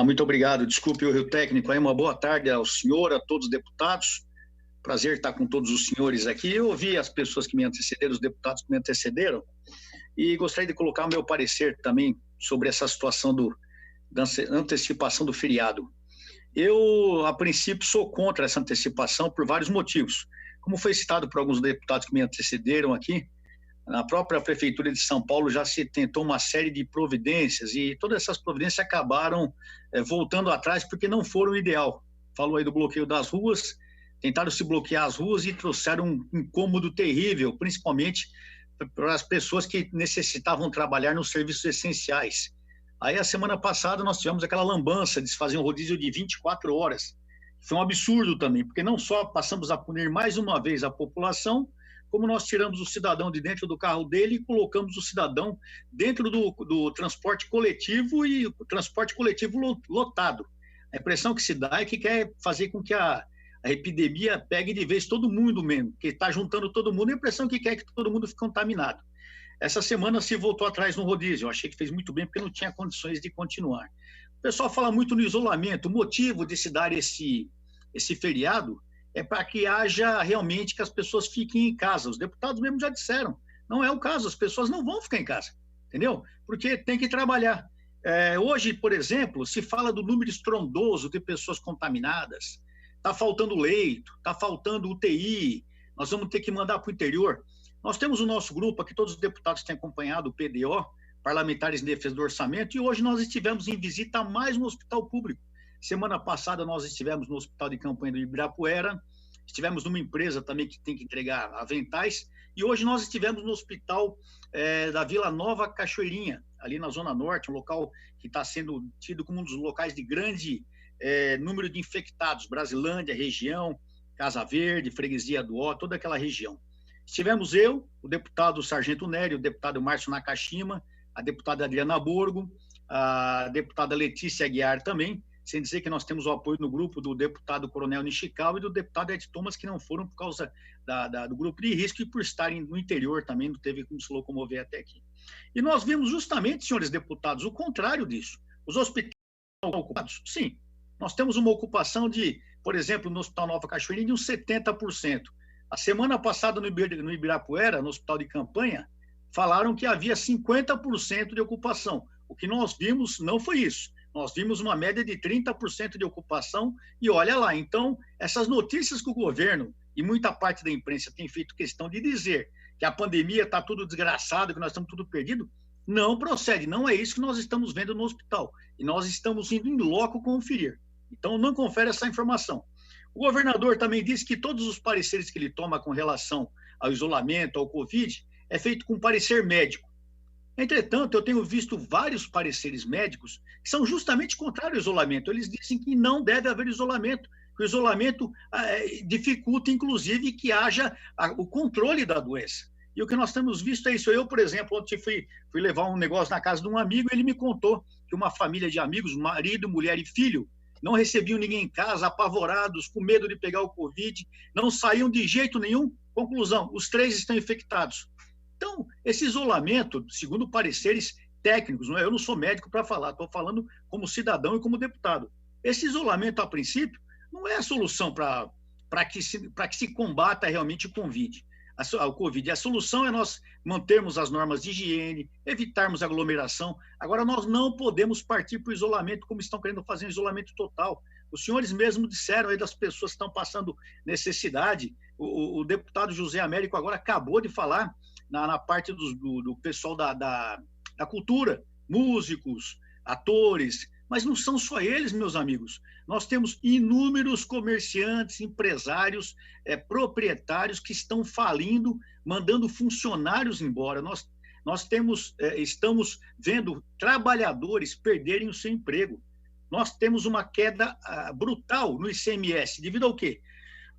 Muito obrigado. Desculpe o erro técnico aí. Uma boa tarde ao senhor, a todos os deputados. Prazer estar com todos os senhores aqui. Eu ouvi as pessoas que me antecederam, os deputados que me antecederam, e gostaria de colocar o meu parecer também sobre essa situação da antecipação do feriado. Eu, a princípio, sou contra essa antecipação por vários motivos. Como foi citado por alguns deputados que me antecederam aqui, na própria Prefeitura de São Paulo já se tentou uma série de providências e todas essas providências acabaram voltando atrás porque não foram o ideal. Falou aí do bloqueio das ruas, tentaram se bloquear as ruas e trouxeram um incômodo terrível, principalmente para as pessoas que necessitavam trabalhar nos serviços essenciais. Aí, a semana passada, nós tivemos aquela lambança de se fazer um rodízio de 24 horas. Foi um absurdo também, porque não só passamos a punir mais uma vez a população, como nós tiramos o cidadão de dentro do carro dele e colocamos o cidadão dentro do transporte coletivo e o transporte coletivo lotado. A impressão que se dá é que quer fazer com que a epidemia pegue de vez todo mundo mesmo, que está juntando todo mundo, a impressão que quer que todo mundo fique contaminado. Essa semana se voltou atrás no rodízio, eu achei que fez muito bem porque não tinha condições de continuar. O pessoal fala muito no isolamento, o motivo de se dar esse feriado é para que haja realmente que as pessoas fiquem em casa. Os deputados mesmo já disseram, não é o caso, as pessoas não vão ficar em casa, entendeu? Porque tem que trabalhar. Hoje, por exemplo, se fala do número estrondoso de pessoas contaminadas, está faltando leito, está faltando UTI, nós vamos ter que mandar para o interior. Nós temos o nosso grupo aqui, todos os deputados têm acompanhado o PDO, Parlamentares em Defesa do Orçamento, e hoje nós estivemos em visita a mais um hospital público. Semana passada nós estivemos no Hospital de Campanha do Ibirapuera, estivemos numa empresa também que tem que entregar aventais, e hoje nós estivemos no Hospital da Vila Nova Cachoeirinha, ali na Zona Norte, um local que está sendo tido como um dos locais de grande número de infectados, Brasilândia, região, Casa Verde, Freguesia do Ó, toda aquela região. Estivemos eu, o deputado Sargento Nery, o deputado Márcio Nakashima, a deputada Adriana Borgo, a deputada Letícia Aguiar também, sem dizer que nós temos o apoio no grupo do deputado Coronel Nishikawa e do deputado Ed Thomas, que não foram por causa do grupo de risco e por estarem no interior também, não teve como se locomover até aqui. E nós vimos justamente, senhores deputados, o contrário disso. Os hospitais estão ocupados? Sim. Nós temos uma ocupação de, por exemplo, no Hospital Nova Cachoeirinha, de uns 70%. A semana passada, no Ibirapuera, no Hospital de Campanha, falaram que havia 50% de ocupação. O que nós vimos não foi isso. Nós vimos uma média de 30% de ocupação e olha lá. Então, essas notícias que o governo e muita parte da imprensa tem feito questão de dizer que a pandemia está tudo desgraçado, que nós estamos tudo perdido, não procede. Não é isso que nós estamos vendo no hospital. E nós estamos indo em loco conferir. Então, não confere essa informação. O governador também disse que todos os pareceres que ele toma com relação ao isolamento, ao Covid, é feito com parecer médico. Entretanto, eu tenho visto vários pareceres médicos que são justamente contrários ao isolamento. Eles dizem que não deve haver isolamento, que o isolamento dificulta, inclusive, que haja o controle da doença. E o que nós temos visto é isso. Eu, por exemplo, ontem fui levar um negócio na casa de um amigo e ele me contou que uma família de amigos, marido, mulher e filho, não recebiam ninguém em casa, apavorados, com medo de pegar o Covid, não saíam de jeito nenhum. Conclusão, os 3 estão infectados. Então, esse isolamento, segundo pareceres técnicos, eu não sou médico para falar, estou falando como cidadão e como deputado. Esse isolamento, a princípio, não é a solução para que se combata realmente o Covid. A solução é nós mantermos as normas de higiene, evitarmos aglomeração. Agora, nós não podemos partir para o isolamento como estão querendo fazer um isolamento total. Os senhores mesmo disseram aí das pessoas que estão passando necessidade. O deputado José Américo agora acabou de falar na parte do pessoal da cultura, músicos, atores, mas não são só eles, meus amigos. Nós temos inúmeros comerciantes, empresários, proprietários que estão falindo, mandando funcionários embora. Nós estamos vendo trabalhadores perderem o seu emprego. Nós temos uma queda brutal no ICMS, devido ao quê?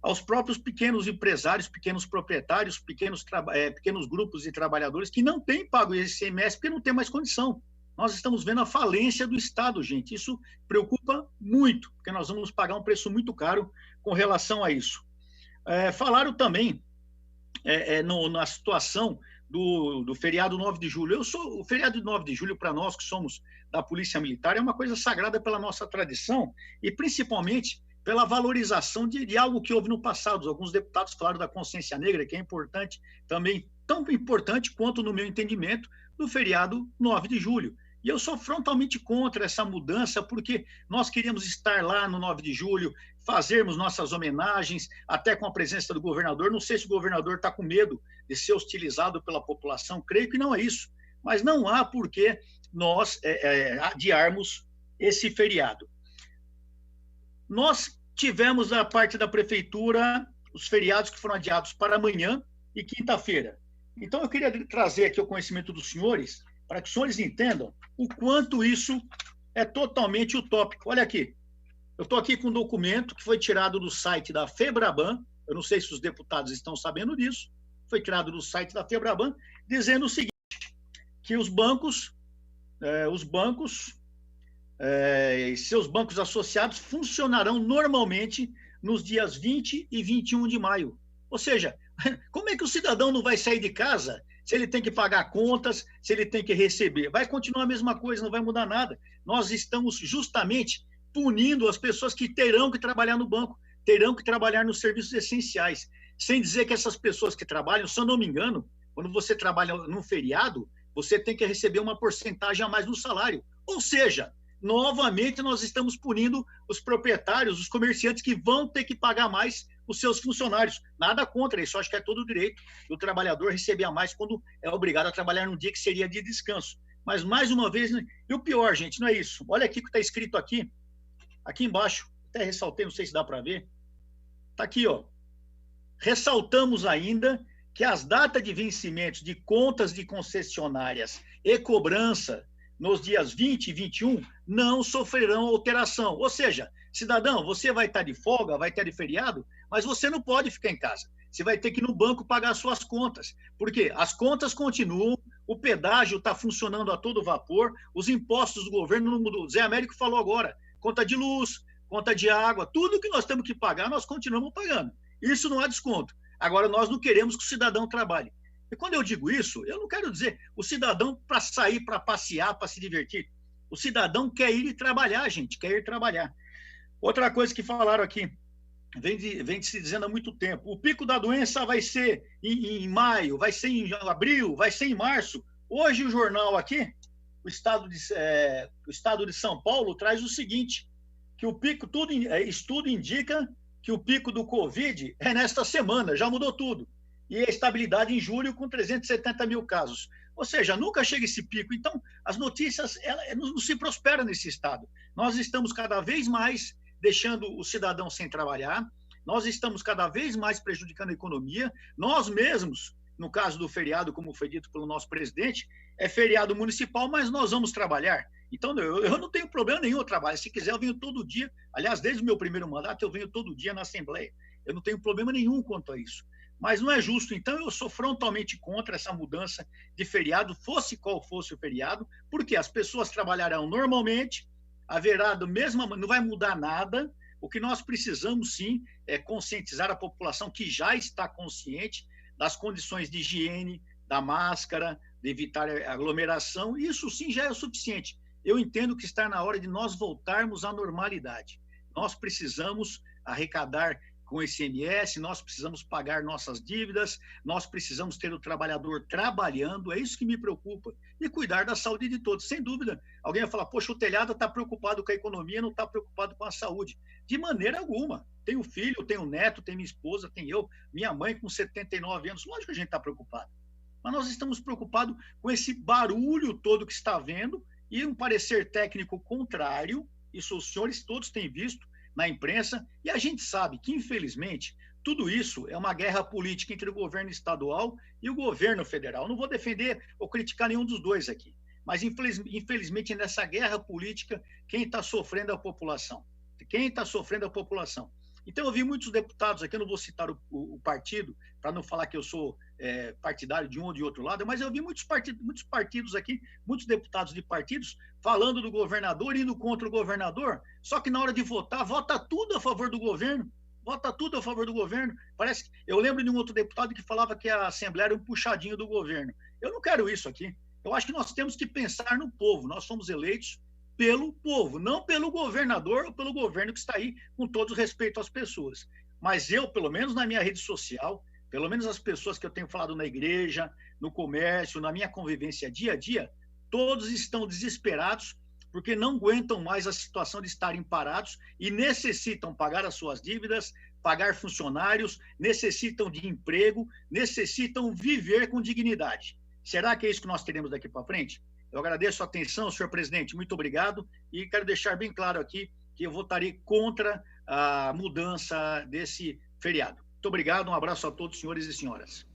Aos próprios pequenos empresários, pequenos proprietários, pequenos grupos de trabalhadores que não têm pago o ICMS porque não tem mais condição. Nós estamos vendo a falência do Estado, gente. Isso preocupa muito, porque nós vamos pagar um preço muito caro com relação a isso. Falaram também na situação do feriado 9 de julho. O feriado de 9 de julho, para nós que somos da Polícia Militar, é uma coisa sagrada pela nossa tradição e principalmente pela valorização de algo que houve no passado. Alguns deputados falaram da consciência negra, que é importante também, tão importante quanto, no meu entendimento, do feriado 9 de julho. E eu sou frontalmente contra essa mudança, porque nós queríamos estar lá no 9 de julho, fazermos nossas homenagens, até com a presença do governador. Não sei se o governador está com medo de ser hostilizado pela população, creio que não é isso. Mas não há por que nós adiarmos esse feriado. Nós tivemos, da parte da prefeitura, os feriados que foram adiados para amanhã e quinta-feira. Então, eu queria trazer aqui o conhecimento dos senhores, para que os senhores entendam o quanto isso é totalmente utópico. Olha aqui, eu estou aqui com um documento que foi tirado do site da FEBRABAN, eu não sei se os deputados estão sabendo disso, foi tirado do site da FEBRABAN, dizendo o seguinte, que os bancos seus bancos associados funcionarão normalmente nos dias 20 e 21 de maio. Ou seja, como é que o cidadão não vai sair de casa se ele tem que pagar contas, se ele tem que receber? Vai continuar a mesma coisa, não vai mudar nada. Nós estamos justamente punindo as pessoas que terão que trabalhar no banco, terão que trabalhar nos serviços essenciais. Sem dizer que essas pessoas que trabalham, se eu não me engano, quando você trabalha num feriado, você tem que receber uma porcentagem a mais no salário. Ou seja, novamente nós estamos punindo os proprietários, os comerciantes que vão ter que pagar mais os seus funcionários. Nada contra isso, acho que é todo o direito do trabalhador receber a mais quando é obrigado a trabalhar num dia que seria de descanso. Mas, mais uma vez, e o pior, gente, não é isso. Olha aqui o que está escrito aqui embaixo, até ressaltei, não sei se dá para ver. Está aqui, ó. Ressaltamos ainda que as datas de vencimento de contas de concessionárias e cobrança nos dias 20 e 21 não sofrerão alteração. Ou seja, cidadão, você vai estar de folga, vai estar de feriado, mas você não pode ficar em casa. Você vai ter que ir no banco pagar suas contas. Por quê? As contas continuam, o pedágio está funcionando a todo vapor, os impostos do governo não mudou. O Zé Américo falou agora, conta de luz, conta de água, tudo que nós temos que pagar, nós continuamos pagando. Isso não há desconto. Agora, nós não queremos que o cidadão trabalhe. E quando eu digo isso, eu não quero dizer o cidadão para sair, para passear, para se divertir. O cidadão quer ir trabalhar, gente, quer ir trabalhar. Outra coisa que falaram aqui, vem se dizendo há muito tempo, o pico da doença vai ser em maio, vai ser em abril, vai ser em março. Hoje o jornal aqui, o Estado de São Paulo, traz o seguinte, que o pico, estudo indica que o pico do Covid é nesta semana, já mudou tudo. E a estabilidade em julho com 370 mil casos. Ou seja, nunca chega esse pico. Então, as notícias não se prosperam nesse estado. Nós estamos cada vez mais deixando o cidadão sem trabalhar, nós estamos cada vez mais prejudicando a economia, nós mesmos, no caso do feriado, como foi dito pelo nosso presidente, é feriado municipal, mas nós vamos trabalhar. Então, eu não tenho problema nenhum, eu trabalho. Se quiser, eu venho todo dia. Aliás, desde o meu primeiro mandato, eu venho todo dia na Assembleia. Eu não tenho problema nenhum quanto a isso. Mas não é justo. Então, eu sou frontalmente contra essa mudança de feriado, fosse qual fosse o feriado, porque as pessoas trabalharão normalmente, haverá do mesmo, não vai mudar nada. O que nós precisamos, sim, é conscientizar a população que já está consciente das condições de higiene, da máscara, de evitar aglomeração. Isso, sim, já é o suficiente. Eu entendo que está na hora de nós voltarmos à normalidade. Nós precisamos arrecadar com o ICMS, nós precisamos pagar nossas dívidas, nós precisamos ter o trabalhador trabalhando, é isso que me preocupa, e cuidar da saúde de todos. Sem dúvida, alguém vai falar, poxa, o telhado está preocupado com a economia, não está preocupado com a saúde. De maneira alguma. Tenho filho, tenho neto, tenho minha esposa, tenho eu, minha mãe com 79 anos, lógico que a gente está preocupado. Mas nós estamos preocupados com esse barulho todo que está havendo e um parecer técnico contrário, isso os senhores todos têm visto, na imprensa, e a gente sabe que, infelizmente, tudo isso é uma guerra política entre o governo estadual e o governo federal. Não vou defender ou criticar nenhum dos dois aqui, mas, infelizmente, nessa guerra política, quem está sofrendo é a população. Quem está sofrendo é a população. Então, eu vi muitos deputados aqui, eu não vou citar o partido, para não falar que eu sou partidário de um ou de outro lado, mas eu vi muitos partidos aqui, muitos deputados de partidos, falando do governador, indo contra o governador, só que na hora de votar, vota tudo a favor do governo. vota tudo a favor do governo. Parece que eu lembro de um outro deputado que falava que a Assembleia era um puxadinho do governo. Eu não quero isso aqui. Eu acho que nós temos que pensar no povo. Nós somos eleitos pelo povo, não pelo governador ou pelo governo que está aí, com todo respeito às pessoas. Mas eu, pelo menos na minha rede social, pelo menos as pessoas que eu tenho falado na igreja, no comércio, na minha convivência dia a dia, todos estão desesperados porque não aguentam mais a situação de estarem parados e necessitam pagar as suas dívidas, pagar funcionários, necessitam de emprego, necessitam viver com dignidade. Será que é isso que nós teremos daqui para frente? Eu agradeço a atenção, senhor presidente, muito obrigado, e quero deixar bem claro aqui que eu votarei contra a mudança desse feriado. Muito obrigado, um abraço a todos, senhores e senhoras.